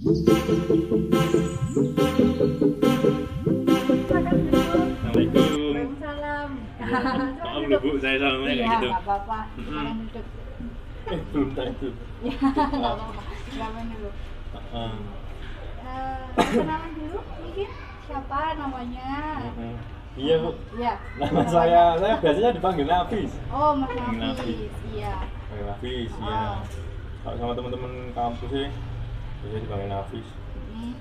Assalamualaikum. Waalaikumsalam. Maaf loh Bu, saya salamnya kayak Iya, gitu. nggak apa-apa. Silakan duduk. Belum tak itu. Ya, nggak apa-apa. Silakan dulu. Heeh. Kenalan dulu, mungkin siapa namanya? Iya Bu. Iya. Nama saya biasanya dipanggil Nafis. Oh, Mas Nafis. Nafis. Iya. Panggil Nafis, iya. Oh. Kalau sama teman-teman kampus sih biasanya dipanggil Nafis. Hmm.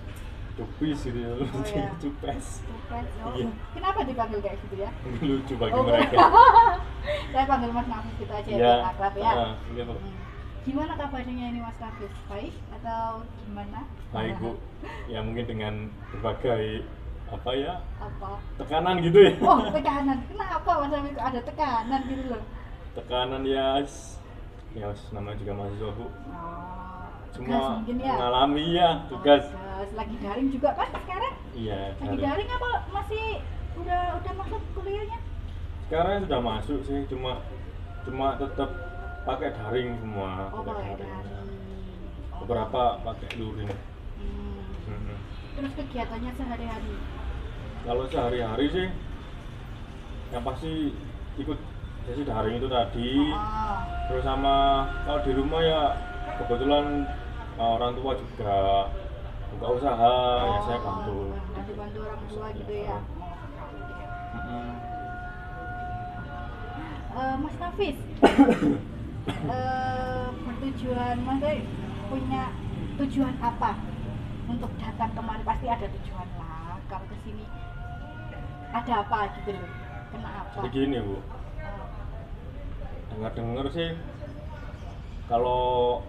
Cupis gitu ya, Oh, iya. Cupes. Bukan. Oh, Iya. kenapa dipanggil kayak gitu ya? Lucu bagi Oh, mereka. saya panggil Mas Nafis gitu aja Iya. ya, akrab ya. Iya Bu. Gimana kabarnya ini Mas Nafis? Baik atau gimana? Baik Bu. Ya mungkin dengan berbagai apa ya Apa? tekanan gitu ya. Oh, tekanan. Kenapa Mas Nafis kok ada tekanan gitu loh? Tekanan ya, namanya juga mahasiswa Bu. Oh, tugas Semua mungkin ya. mengalami ya tugas. Lagi daring juga kan sekarang? Iya. Lagi daring apa masih udah masuk kuliahnya? Sekarang sudah masuk sih, cuma tetap pakai daring semua. Oh, pakai daring. daring. Oh. Beberapa pakai luring. Hmm. Terus kegiatannya sehari-hari? Kalau sehari-hari sih yang pasti ikut sesi daring itu tadi. Oh. Terus sama kalau di rumah ya kebetulan orang tua juga buka usaha, ya saya bantu. Bantu orang tua gitu ya. Mas Nafis, bertujuan Mas punya tujuan apa untuk datang kemari? Pasti ada tujuan lah. Kalau ke sini ada apa gitu loh? Kenapa? Begini Bu, dengar sih kalau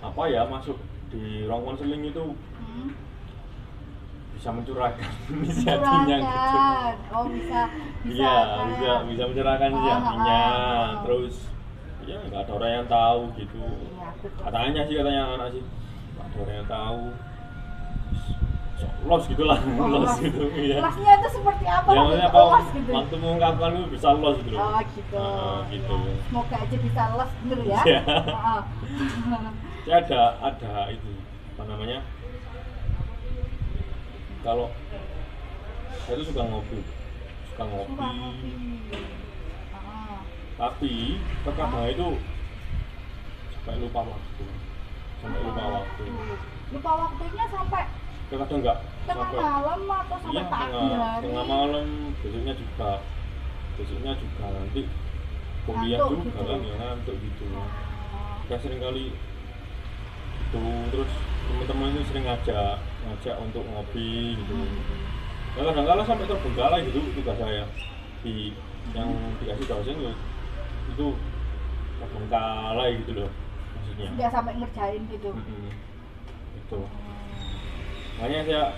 apa ya masuk di ruang konseling itu bisa mencurahkan isi hatinya gitu. Oh bisa Iya, bisa mencurahkan isi hatinya. Terus ya nggak ada orang yang tahu gitu. Iya, betul. Katanya anak sih nggak ada orang yang tahu. Los gitulah, los gitu. Iya. Losnya itu seperti apa? Ya maksudnya Oh, los gitu. waktu mengungkapkan itu bisa los gitu. Oh gitu. Gitu. Ya. Semoga aja bisa los bener ya. Iya. Oh. Ya ada itu apa namanya? Kalau saya tuh suka ngopi. Suka ngopi. Tapi terkadang itu sampai lupa waktu. Lupa waktunya sampai Terkadang enggak tengah sampai malam atau sampai iya, pagi hari. tengah malam, besoknya juga nanti kuliah Ngantuk juga gitu. kan ya ngantuk gitu. Kita sering kali itu terus teman-teman itu sering ngajak untuk ngopi gitu. Ya kadang-kadang sampai terbengkalai gitu tugas saya di yang dikasih dosen itu terbengkalai gitu loh maksudnya. Nggak sampai ngerjain gitu. Itu makanya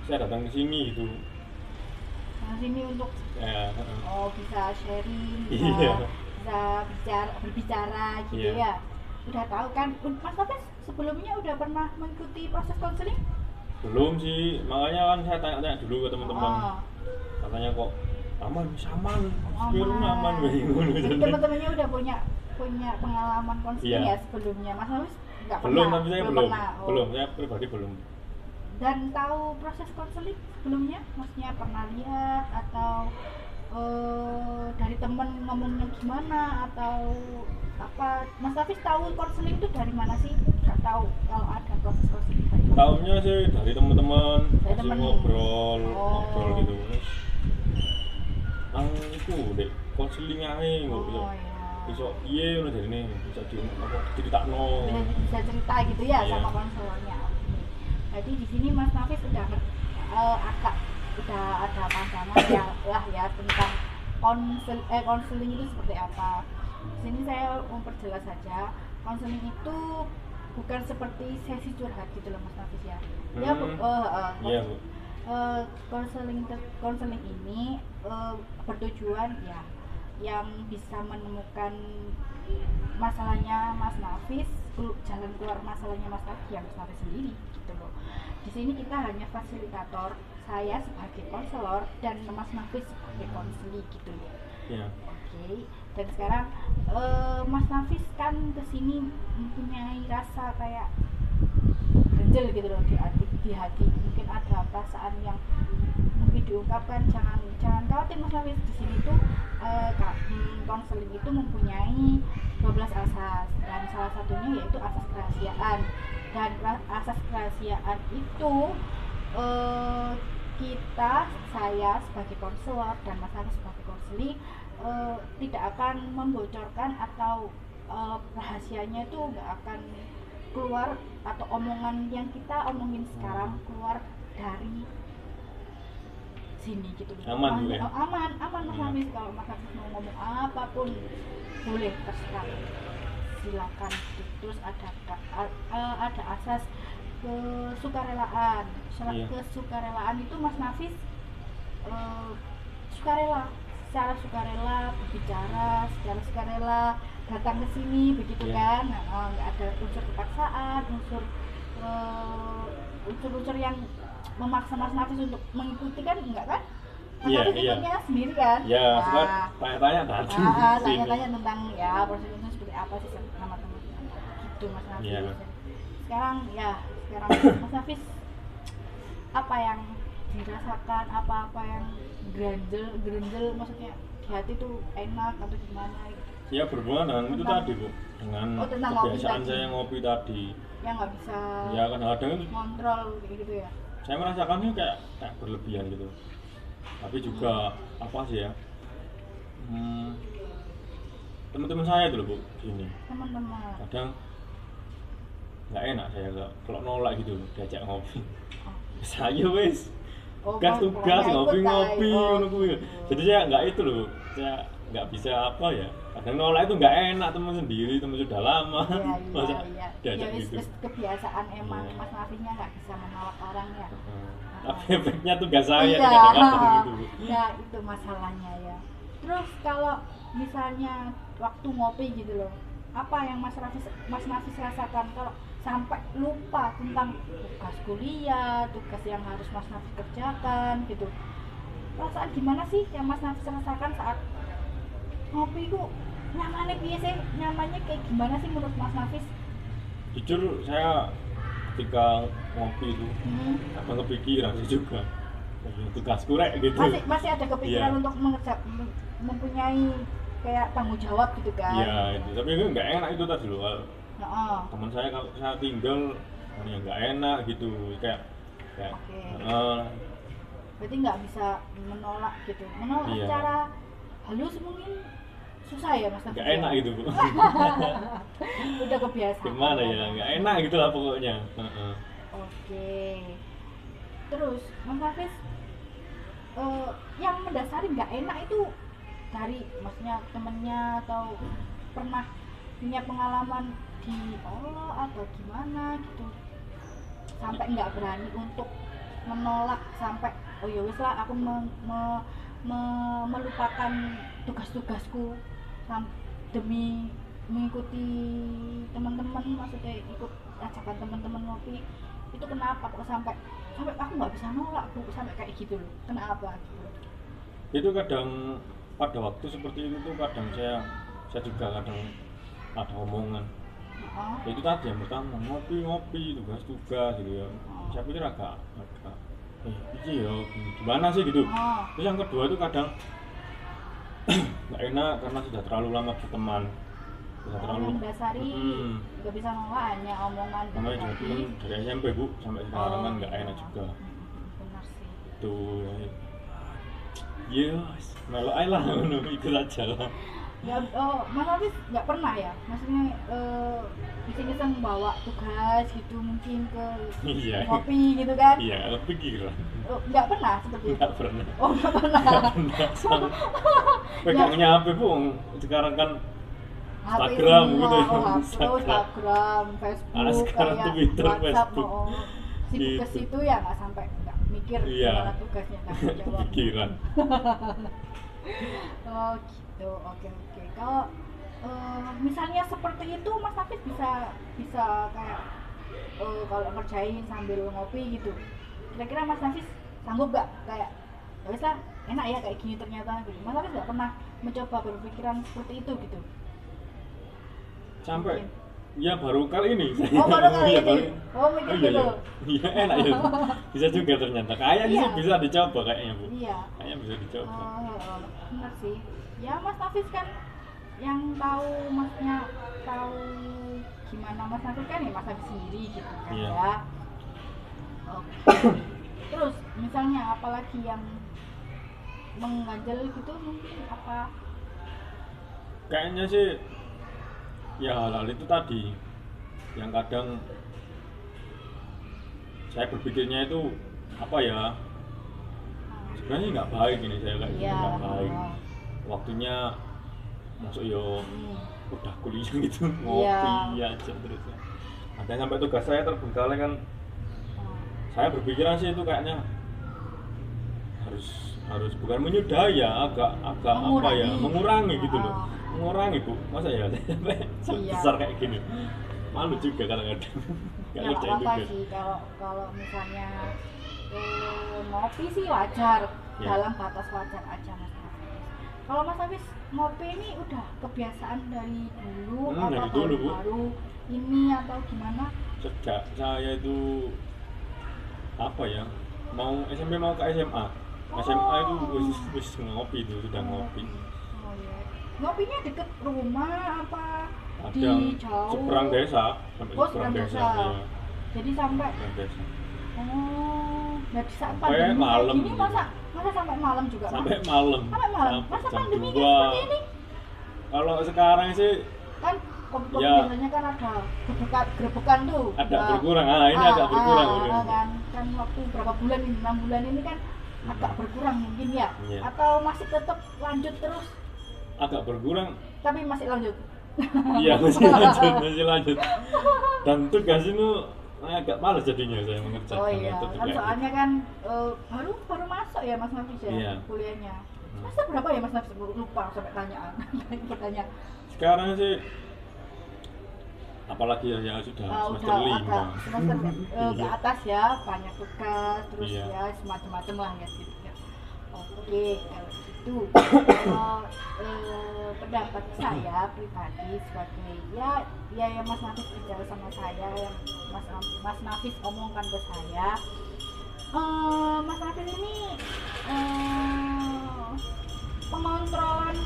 saya datang ke sini gitu. Nah, sini untuk Ya, bisa sharing, Iya. bisa berbicara gitu Iya. ya. Udah tahu kan, Mas Nafis sebelumnya udah pernah mengikuti proses konseling? Belum sih, makanya kan saya tanya-tanya dulu ke teman-teman. Oh. Katanya kok aman. Jadi teman-temannya udah punya pengalaman konseling Iya. ya sebelumnya. Mas Nafis nggak pernah? Belum, tapi saya belum. Pernah. Oh. Belum, saya pribadi belum. Dan tahu proses konseling sebelumnya? Maksudnya pernah lihat atau dari temen ngomongnya gimana atau apa? Mas Nafis tahu konseling itu dari mana sih? Nggak tahu kalau ada proses konseling dari mana? Tahunya sih dari teman-teman, Dari masih temen. ngobrol gitu. Iku dek konseling ae kok iso. Oh ya. Iso piye ngono jarine, bisa diceritakno. Bisa cerita gitu ya Iya. sama konselornya. Jadi di sini Mas Nafis udah ada pandangan ya tentang konseling itu seperti apa. Di sini saya memperjelas saja, konseling itu bukan seperti sesi curhat gitu loh Mas Nafis ya. Ya Iya, Bu. konseling ini bertujuan ya yang bisa menemukan masalahnya Mas Nafis, jalan keluar masalahnya Mas Nafis yang Mas Nafis sendiri gitu loh. Di sini kita hanya fasilitator, saya sebagai konselor dan Mas Nafis sebagai konseli gitu loh. Iya. Oke. Dan sekarang Mas Nafis kan kesini mempunyai rasa kayak ganjel gitu loh di hati, mungkin ada perasaan yang mungkin diungkapkan. Jangan khawatir Mas Nafis, di sini tuh konseling itu mempunyai 12 asas, dan salah satunya yaitu asas kerahasiaan. Dan asas kerahasiaan itu saya sebagai konselor dan Mas Nafis sebagai konseling tidak akan membocorkan, atau rahasianya itu nggak akan keluar, atau omongan yang kita omongin sekarang keluar dari sini gitu. Aman juga ya? Aman Mas Nafis. Kalau Mas Nafis mau ngomong apapun boleh, terserah, silakan. Terus ada asas kesukarelaan. Kesukarelaan itu Mas Nafis sukarela, secara sukarela berbicara, secara sukarela datang ke sini begitu kan. Nggak ada unsur kepaksaan, unsur yang memaksa Mas Nafis untuk mengikuti kan, enggak kan? Mas Nafis ikutnya sendiri kan? Tanya-tanya tanya-tanya tentang ya prosedurnya seperti apa sih sama teman-teman gitu Mas Nafis. Sekarang Mas Nafis, apa yang dirasakan, apa yang gerenjel maksudnya di hati tuh enak atau gimana gitu? Ya berhubungan dengan itu tadi Bu, dengan kebiasaan saya ngopi tadi yang nggak bisa ya kadang-kadang itu kontrol gitu ya. Saya merasakannya kayak berlebihan gitu, tapi juga apa sih ya, teman-teman saya itu loh Bu, gini teman-teman kadang nggak enak saya kalau nolak gitu loh diajak ngopi. Saya wes tugas ngopi jadi saya nggak itu loh, saya nggak bisa apa ya, kadang nolak itu nggak enak, teman sendiri, teman sudah lama masa diajak gitu. Kebiasaan emang Mas Nafisnya nggak bisa menolak orang ya. Tapi efeknya tugas saya kadang-kadang gitu. Ya itu masalahnya ya. Terus kalau misalnya waktu ngopi gitu loh, apa yang Mas Nafis rasakan kalau sampai lupa tentang tugas kuliah, tugas yang harus Mas Nafis kerjakan gitu? Perasaan gimana sih yang Mas Nafis rasakan saat ngopi itu? Nyamannya kayak gimana sih menurut Mas Nafis? Jujur saya ketika ngopi itu apa kepikiran sih juga tugasku rek gitu. Masih ada kepikiran untuk mempunyai kayak tanggung jawab gitu kan? Iya itu, tapi itu nggak enak itu tadi loh. Teman saya kalau saya tinggal ya nggak enak gitu, kayak berarti nggak bisa menolak gitu, secara halus mungkin susah ya Mas? Nggak enak gitu Bu. Udah kebiasaan. Gimana ya, nggak enak gitulah pokoknya. Oke. Terus Mas Nafis, yang mendasari nggak enak itu dari maksudnya temennya, atau pernah punya pengalaman di Allah atau gimana gitu sampai nggak berani untuk menolak, sampai oh ya wis lah aku melupakan tugas-tugasku demi mengikuti teman-teman, maksudnya ikut ajakan teman-teman ngopi itu. Kenapa kok sampai aku nggak bisa nolak Bu, sampai kayak gitu loh, kenapa gitu? Itu kadang pada waktu seperti itu tuh kadang saya juga kadang ada omongan itu tadi yang pertama, ngopi tugas gitu ya. Saya pikir agak ya gimana sih gitu. Terus yang kedua itu kadang nggak enak karena sudah terlalu lama berteman, sudah terlalu mendasari nggak bisa nolak, hanya omongan dari SMP Bu sampai sekarang kan nggak enak juga. Benar sih itu yes melo aja lah ikut aja lah ya. Mas Nafis nggak pernah ya, maksudnya iseng-iseng bawa tugas gitu mungkin ke ngopi gitu kan? Iya, kepikiran. Nggak pernah seperti itu? Nggak pernah. Oh nggak pernah. Pegangnya HP Bu, sekarang kan Instagram gitu ya. Instagram, Facebook, kayak Twitter, WhatsApp, Facebook. Sibuk ke situ ya, nggak sampai nggak mikir gimana tugasnya, nggak jawab. Kepikiran. Oh gitu, oke. Kalau misalnya seperti itu Mas Nafis bisa kayak kalau ngerjain sambil ngopi gitu, kira-kira Mas Nafis sanggup gak? Kayak ya wis lah, enak ya kayak gini ternyata gitu. Mas Nafis gak pernah mencoba berpikiran seperti itu gitu? Sampai Ya baru kali ini. Oh, baru kali Iya, ini. Oh, mikir iya, gitu. iya. Iya, enak ya. Bisa juga ternyata. Kayaknya Iya. sih bisa dicoba kayaknya, Bu. Iya. Kayaknya bisa dicoba. Benar sih. Ya Mas Nafis kan yang tahu, maksudnya tahu gimana Mas Nafis kan ya Mas Nafis sendiri gitu kan Iya. ya. Oke. Terus misalnya apalagi yang mengganjal gitu, mungkin apa? Kayaknya sih ya hal-hal itu tadi yang kadang saya berpikirnya itu apa ya, sebenarnya nggak baik ini saya kayak gitu, Iya. nggak baik. Waktunya masuk yo udah kuliah gitu ngopi aja terus ya. Ada sampai tugas saya terbengkalai kan, saya berpikiran sih itu kayaknya harus bukan menyudahi ya, agak apa ya, mengurangi gitu loh, mengurangi Bu, masa ya sampai Iya. besar kayak gini, malu juga kadang-kadang nggak Ya nggak ngerjain apa-apa juga. sih kalau misalnya ngopi sih wajar, Ya. dalam batas wajar aja Mas Hafiz. Kalau Mas Hafiz ngopi ini udah kebiasaan dari dulu atau Dari dulu, Bu. baru ini atau gimana? Sejak saya itu apa ya, mau SMP mau ke SMA itu wis ngopi, itu sudah ngopi. Oh iya. Ngopinya deket rumah apa Kadang di jauh? seberang desa, sampai Oh, seberang seberang desa, desa. ya, Jadi sampai seberang desa. nah di saat Sampai pandemi malam kayak gini gitu. masa sampai malam juga Mas? Sampai malam. Sampai malam. Sampai Masa jam pandemi 2. kayak seperti ini? Kalau sekarang sih Kan kopi Ya. biasanya kan ada gerebekan tuh. ada Nah, berkurang. Ini agak berkurang udah. kan waktu berapa bulan ini, 6 bulan ini kan agak berkurang mungkin ya. Iya. Atau masih tetap lanjut terus Agak berkurang. tapi masih lanjut. Iya, masih lanjut. Dan tugas itu agak malas jadinya saya mengerjakan Oh iya, itu kan kayak soalnya kan baru masuk ya Mas Nafis ya Iya. kuliahnya. Semester berapa ya Mas Nafis? Lupa sampai tanyaan. Bertanya. sekarang sih apalagi ya sudah semester Udah 5. agak semester ke Iya. atas ya, banyak tugas terus Iya. ya semacam-macam lah ya gitu ya. Oke, kalau gitu kalau pendapat saya pribadi sebagai ya yang Mas Nafis bicara sama saya, yang Mas Nafis omongkan ke saya, Mas Nafis ini pengontrolan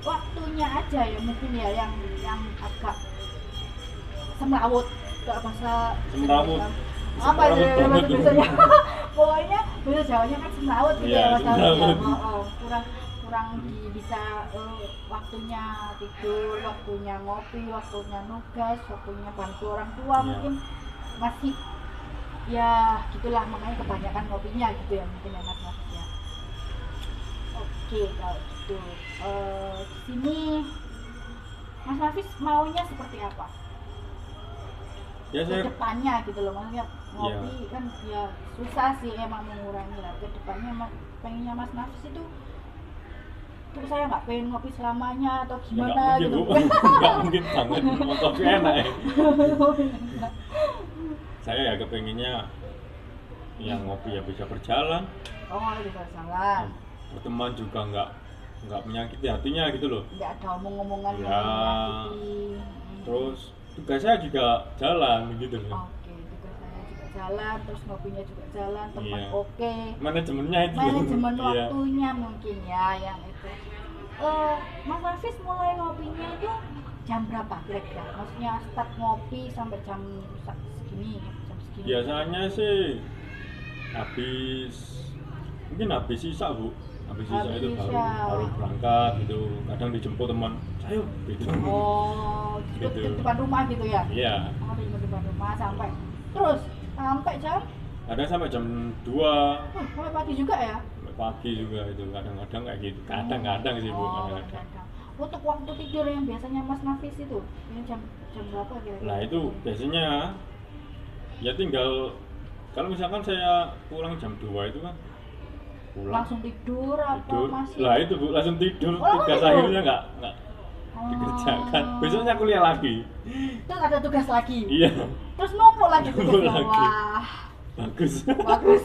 waktunya aja ya mungkin ya yang agak semrawut, gak bahasa Semrawut. apa Semrawut ya banget. bahasa biasanya pokoknya bahasa Jawanya kan semrawut gitu Iya, ya Mas Nafis ya. semrawut. Kurang bisa waktunya tidur, waktunya ngopi, waktunya nugas, waktunya bantu orang tua. Iya. Mungkin masih ya gitulah, makanya kebanyakan ngopinya gitu ya mungkin ya Mas Nafis ya. Oke, kalau gitu di sini Mas Nafis maunya seperti apa Ya ke saya depannya gitu loh, maksudnya ngopi kan ya susah sih emang mengurangi lah. Ke depannya pengennya Mas Nafis itu tuh saya nggak pengen ngopi selamanya atau ya gimana nggak gitu. mungkin, Bu. Nggak mungkin banget mau kopi enak ya. Saya ya kepengennya yang ngopi ya bisa berjalan, Oh, malah bisa jalan, berteman juga nggak menyakiti hatinya gitu loh. nggak ada omong-omongan Ya. yang menyakiti. Terus tugas saya juga jalan gitu loh. Oke, juga saya juga jalan, terus ngopinya juga jalan, teman Iya. oke. Manajemennya itu loh. Manajemen Iya. waktunya mungkin ya yang itu. Mas Nafis mulai ngopinya itu jam berapa kira-kira? Maksudnya start ngopi sampai jam segini. Biasanya sih mungkin habis sisa, Bu. Habis sisa Habis itu sisa. baru berangkat gitu. Kadang dijemput teman, ayo gitu. Oh, Gitu. di depan rumah gitu ya? Iya. Oh, di depan rumah sampai terus sampai jam Kadang sampai jam 2 sampai pagi juga ya? sampai pagi juga itu, kadang-kadang kayak gitu. Kadang-kadang sih, Bu, Oh, kadang-kadang. kadang-kadang. Untuk waktu tidur yang biasanya Mas Nafis itu, ini jam berapa kira-kira? Nah, itu biasanya ya tinggal kalau misalkan saya pulang jam 2 itu kan pulang Langsung tidur apa tidur. masih? Lah itu, Bu, langsung tidur. Oh, langsung Tugas tidur? akhirnya nggak dikerjakan. Besoknya kuliah lagi. Terus ada tugas lagi. Iya. Terus numpuk lagi Numpuk tugasnya. lagi. Wah, Bagus. bagus.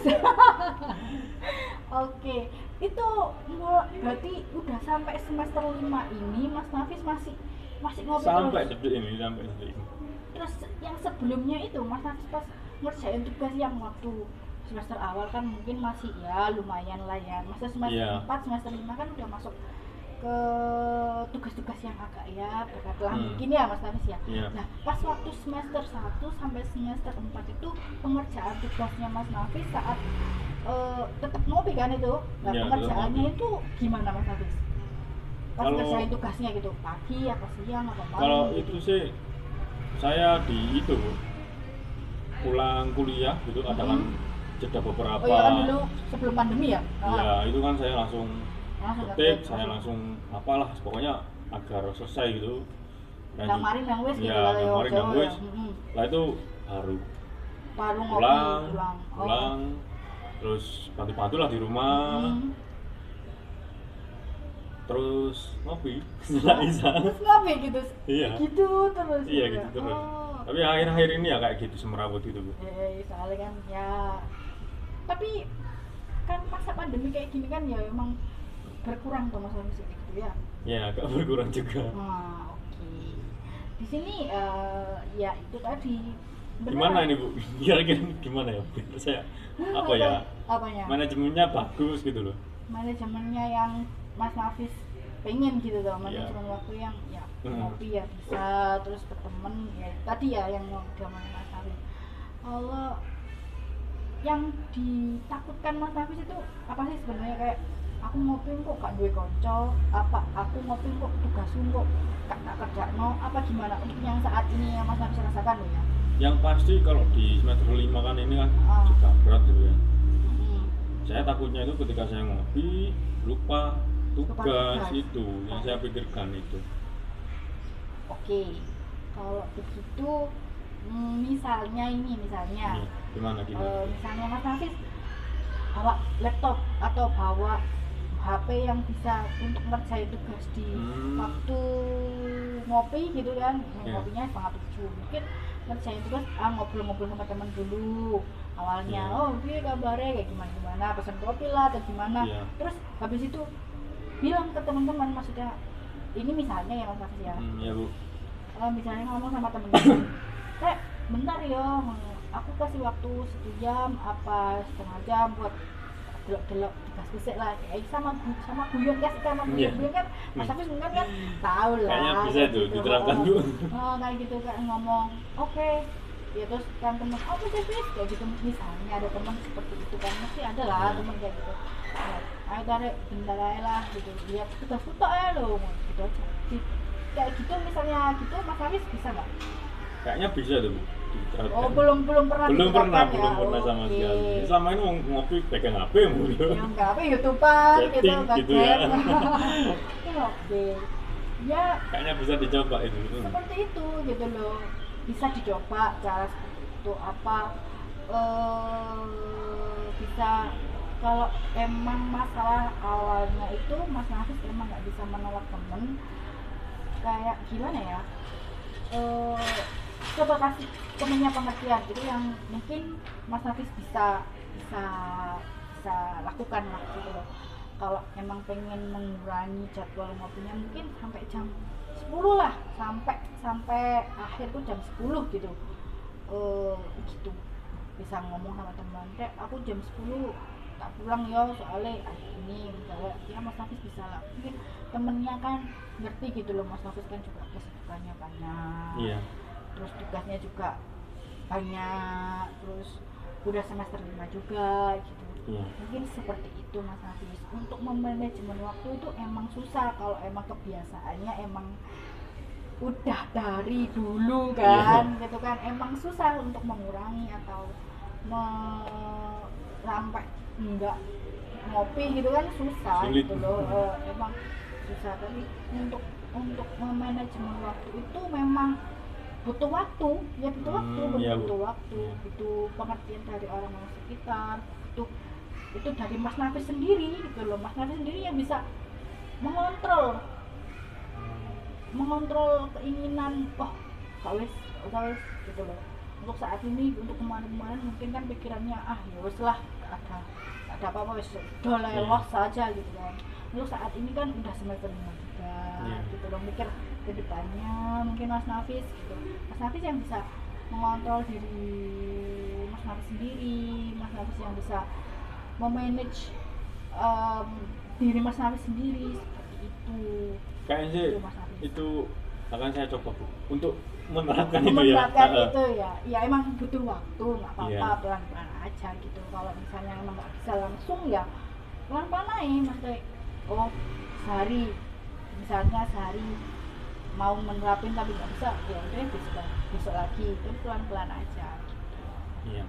Oke, itu berarti udah sampai semester 5 ini Mas Nafis masih ngopi sampai terus. detik ini. Terus yang sebelumnya itu Mas Nafis pas ngerjain tugas yang waktu semester awal kan mungkin masih ya lumayan lah ya. Masa semester Iya. 4, semester 5 kan udah masuk ke tugas-tugas yang agak ya berat lah mungkin ya Mas Nafis ya. Iya. Nah pas waktu semester 1 sampai semester 4 itu pengerjaan tugasnya Mas Nafis saat tetap ngopi kan itu. Nah Iya, pengerjaannya itu gimana Mas Nafis? Pas Kalau- ngerjain tugasnya gitu pagi apa siang apa malam? Kalau gitu. itu sih saya di itu pulang kuliah gitu ada kan jeda beberapa. Oh iya kan dulu sebelum pandemi ya? Ya itu kan saya langsung Langsung ketik, ngetik, saya langsung apalah pokoknya agar selesai gitu. Ngamarin yang wes gitu ya, lah ya, ngamarin yang Jawa wes. ya. Lah itu baru Baru ngopi pulang, pulang. terus bantu-bantu lah di rumah, Mm. terus ngopi, nggak bisa. Terus ngopi gitu. Iya. Gitu terus. Iya ya. gitu terus. Oh. Tapi akhir-akhir ini ya kayak gitu semerawut gitu Bu. Soalnya kan ya. Tapi kan masa pandemi kayak gini kan ya emang berkurang tuh masalah musik gitu ya. Ya agak berkurang juga. Nah, oke. Di sini ya itu tadi. Bener. Gimana ini Bu? Kira-kira gimana ya? Biar saya apa ya? Apanya? Manajemennya bagus gitu loh. Manajemennya yang Mas Nafis pengen gitu loh, Iya. manajemen waktu yang ya Hmm. ngopi ya bisa, terus berteman ya tadi ya yang mau diomongin Mas Nafis. Kalau yang ditakutkan Mas Nafis itu apa sih sebenarnya, kayak aku ngopi kok gak duwe konco, apa aku ngopi kok tugasku kok gak kerjakno, apa gimana untuk yang saat ini yang Mas Nafis rasakan loh ya? Yang pasti kalau di semester 5 kan ini kan Ah. juga berat gitu ya. Mm-mm. Saya takutnya itu ketika saya ngopi lupa Lupa tugas tugas. itu yang saya pikirkan itu. Oke, kalau begitu misalnya Iya, gimana misalnya Mas Nafis bawa laptop atau bawa HP yang bisa untuk ngerjain tugas di waktu ngopi gitu kan. Iya. Ngopinya setengah 7 mungkin ngerjain tugas ngobrol-ngobrol sama teman dulu awalnya. Iya. Oh piye kabarnya kayak gimana pesan kopi lah atau gimana. Iya. Terus habis itu bilang ke teman-teman, maksudnya ini misalnya ya Mas Nafis ya. Ya Bu. Misalnya ngomong sama temen-temen, bentar ya, aku kasih waktu 1 jam apa setengah jam buat delok-delok tugas fisik lah, kayak sama guyon kan, Iya. guyon kan Mas Hafiz mungkin kan tahu lah. Kayaknya bisa kayak tuh gitu. diterapkan Bu. Kayak gitu kan ngomong, oke. Ya terus kan temen, oh Fis, kayak gitu misalnya ada teman seperti itu kan, mesti ada lah teman kayak gitu. Ya, ayo tarik bentar aja lah gitu, lihat tugas foto aja loh, gitu aja. Kayak gitu misalnya gitu Mas Hafiz bisa nggak? Kayaknya bisa tuh Bu. Diterapkan. Oh belum pernah belum diterapkan pernah ya? sama Oke. sekali. Selama ini mau ngopi pegang HP Bu. Ya enggak apa YouTubean gitu Chatting enggak gitu ya. Oke. Ya Kayaknya bisa dicoba itu. seperti itu gitu loh, bisa dicoba cara seperti itu apa bisa. Kalau emang masalah awalnya itu Mas Nafis emang nggak bisa menolak temen, kayak gimana ya, coba kasih temennya pengertian itu yang mungkin Mas Nafis bisa lakukan lah gitu loh. Kalau emang pengen mengurangi jadwal ngopinya mungkin sampai jam 10 lah, sampai akhir tuh jam 10 gitu. Gitu bisa ngomong sama teman, aku jam 10 tak pulang ya soalnya ini misalnya, ya Mas Nafis bisa lah, mungkin temennya kan ngerti gitu loh, Mas Nafis kan juga kesibukannya banyak. Iya. Terus tugasnya juga banyak, terus udah semester 5 juga gitu. Iya. Mungkin seperti itu Mas Nafis. Untuk memanajemen waktu itu emang susah kalau emang kebiasaannya emang udah dari dulu kan, gitu kan, emang susah untuk mengurangi atau sampai enggak ngopi gitu kan susah. Sulit. Gitu loh. Emang susah, tapi untuk memanajemen waktu itu memang butuh waktu, ya butuh waktu, iya, butuh Bu. waktu, butuh pengertian dari orang-orang sekitar, itu dari Mas Nafis sendiri gitu loh. Mas Nafis sendiri yang bisa mengontrol keinginan, kawis gitu loh. Untuk saat ini, untuk kemarin-kemarin mungkin kan pikirannya ya wes lah, ada apa-apa wes udah lelos saja gitu kan. Untuk saat ini kan udah semester 5 juga Iya. gitu loh, mikir kedepannya mungkin Mas Nafis gitu. Mas Nafis yang bisa mengontrol diri Mas Nafis sendiri, Mas Nafis yang bisa memanage diri Mas Nafis sendiri seperti itu. Kayaknya sih Itu Mas Nafis. itu akan saya coba Bu untuk menerapkan itu ya. Menerapkan itu ya emang butuh waktu, nggak apa-apa, Iya. pelan-pelan aja gitu. Kalau misalnya emang nggak bisa langsung ya pelan-pelan aja, maksudnya oh sehari, misalnya sehari mau menerapin tapi nggak bisa, ya udah besok lagi, itu pelan-pelan aja gitu. Iya.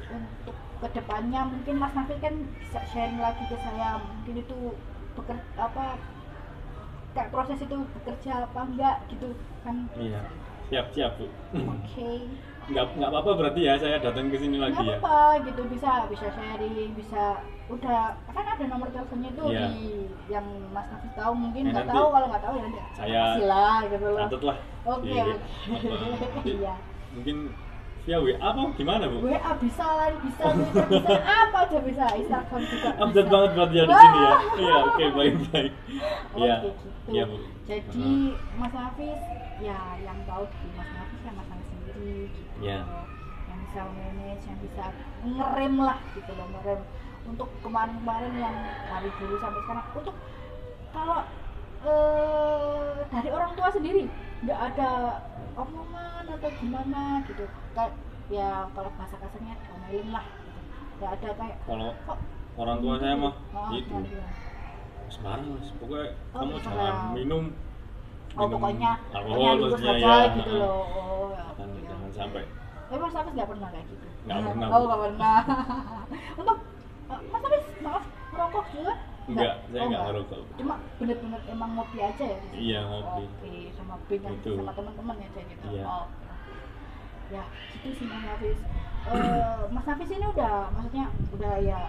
Untuk kedepannya mungkin Mas Nafis kan bisa sharing lagi ke saya, mungkin itu kayak proses itu bekerja apa enggak gitu kan. Iya. Siap Bu. Oke. Nggak apa-apa berarti ya saya datang ke sini lagi ya. Nggak apa gitu, bisa sharing, bisa udah kan ada nomor teleponnya tuh Iya. di yang Mas Nafis tahu, mungkin Ya, nggak nanti tahu, kalau nggak tahu ya nanti saya kasih lah gitu loh. Catat lah. Oke, Iya. oke. Iya. Mungkin via WA apa gimana Bu? WA bisa, line bisa, Twitter bisa, apa aja bisa, Instagram juga bisa. Update banget berarti ya di sini ya. Iya, oke baik. Iya. Oke gitu. Iya Bu. Jadi Mas Nafis ya yang tahu di Mas Nafis ya Mas Nafis sendiri gitu. Iya. Yang bisa manage, yang bisa ngerem lah gitu loh, ngerem untuk kemarin-kemarin yang dari dulu sampai sekarang. Untuk kalau dari orang tua sendiri nggak ada omongan atau gimana gitu, kayak ya kalau bahasa kasarnya omelin lah gitu. Nggak ada kayak Kalau kok orang tua saya mah oh, itu gimana? sekarang Mas, pokoknya Oh, kamu sekarang. jangan minum Pokoknya alkohol lurus maksudnya aja ya. gitu loh. Oh, ya. Jangan sampai. Tapi Mas Nafis nggak pernah kayak gitu. Nggak pernah, Oh, Bu. nggak pernah. Untuk Mas Nafis maaf merokok juga? Enggak, saya Oh, enggak ngerokok. Cuma bener-bener emang ngopi aja ya? di sini? Iya, ngopi. Oke, sama band Itu. sama teman-teman ya kayak gitu. Iya. Oh. Ya, gitu sih Mas Nafis. Mas Nafis ini maksudnya udah ya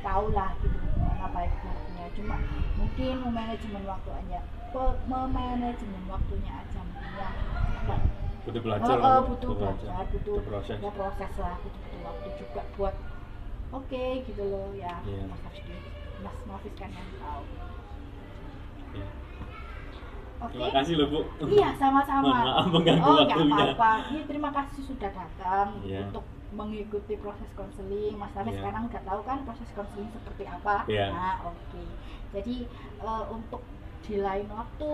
tahu lah gitu mana baik buruknya. Cuma mungkin memanajemen waktu aja. Memanajemen waktunya aja mungkin ya. Butuh belajar lah, Bu. Butuh belajar, butuh proses. ya proses lah, butuh waktu juga buat oke gitu loh ya. Iya. Mas Nafis kan yang tahu. Iya. Oke. Terima kasih loh Bu. Iya, sama-sama. Maaf mengganggu nggak waktunya. apa-apa. Iya, terima kasih sudah datang Iya. untuk mengikuti proses konseling. Mas Nafis Iya. sekarang udah tahu kan proses konseling seperti apa. Iya. Nah, oke. Jadi untuk di lain waktu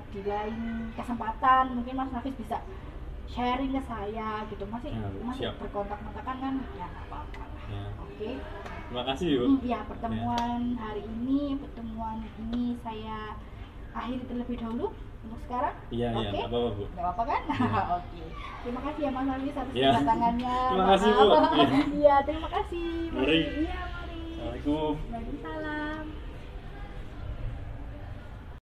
di lain kesempatan mungkin Mas Nafis bisa sharing ke saya gitu. Masih Ya, siap. berkontak-kontakan kan? Ya nggak apa-apa. Ya. Oke. Terima kasih Bu. Ya, pertemuan ini saya akhiri terlebih dahulu untuk sekarang. Iya, Oke? nggak apa-apa Bu. Nggak apa-apa kan? Iya. Oke. Terima kasih ya Mas Nafis atas Iya. kedatangannya. Terima kasih, Bu. Maaf. Iya. Iya, terima kasih. Mari. Iya, mari. Assalamualaikum. Waalaikumsalam.